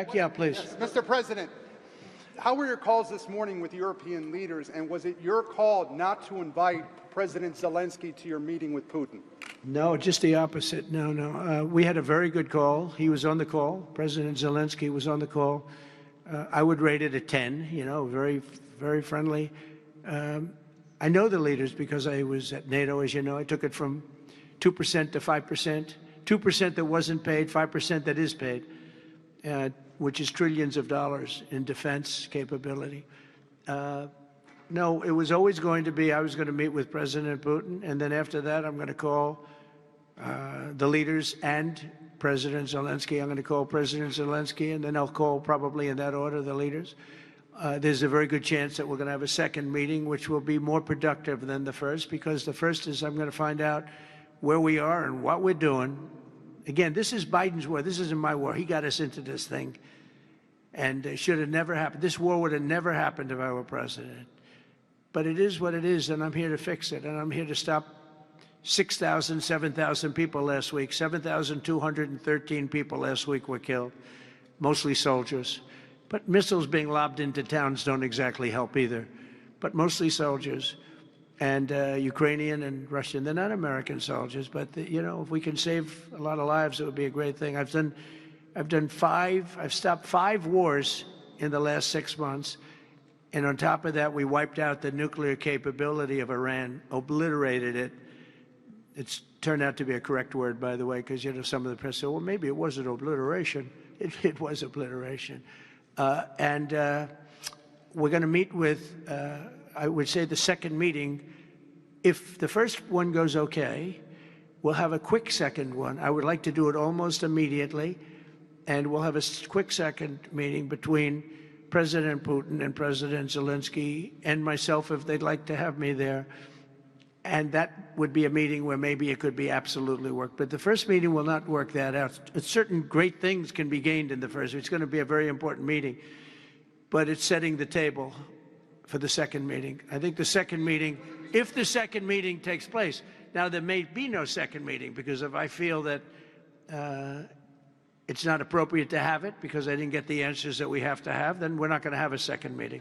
back? Yeah, please. Yes, Mr. President, how were your calls this morning with European leaders, and was it your call not to invite President Zelensky to your meeting with Putin? No, just the opposite. No. We had a very good call. He was on the call. President Zelensky was on the call. I would rate it a 10, very, very friendly. I know the leaders because I was at NATO, as you know. I took it from 2% to 5%, 2% that wasn't paid, 5% that is paid, which is trillions of dollars in defense capability. No, it was always going to be I was going to meet with President Putin, and then after that I'm going to call the leaders and President Zelensky. I'm going to call President Zelensky, and then I'll call, probably in that order, the leaders. There's a very good chance that we're going to have a second meeting, which will be more productive than the first, because the first is I'm going to find out where we are and what we're doing. Again, this is Biden's war. This isn't my war. He got us into this thing, and it should have never happened. This war would have never happened if I were president. But it is what it is, and I'm here to fix it, and I'm here to stop 6,000, 7,000 people last week. 7,213 people last week were killed, mostly soldiers. But missiles being lobbed into towns don't exactly help either, but mostly soldiers, and Ukrainian and Russian. They're not American soldiers, but if we can save a lot of lives, it would be a great thing. I've stopped 5 wars in the last 6 months. And on top of that, we wiped out the nuclear capability of Iran, obliterated it. It's turned out to be a correct word, by the way, because some of the press said, well, maybe it wasn't obliteration. It was obliteration. And we're going to meet with, I would say, the second meeting. If the first one goes okay, we'll have a quick second one. I would like to do it almost immediately. And we'll have a quick second meeting between President Putin and President Zelensky and myself, if they'd like to have me there. And that would be a meeting where maybe it could be absolutely work. But the first meeting will not work that out. Certain great things can be gained in the first. It's going to be a very important meeting. But it's setting the table for the second meeting. I think the second meeting, if the second meeting takes place, now there may be no second meeting, because if I feel that it's not appropriate to have it because I didn't get the answers that we have to have, then we're not going to have a second meeting.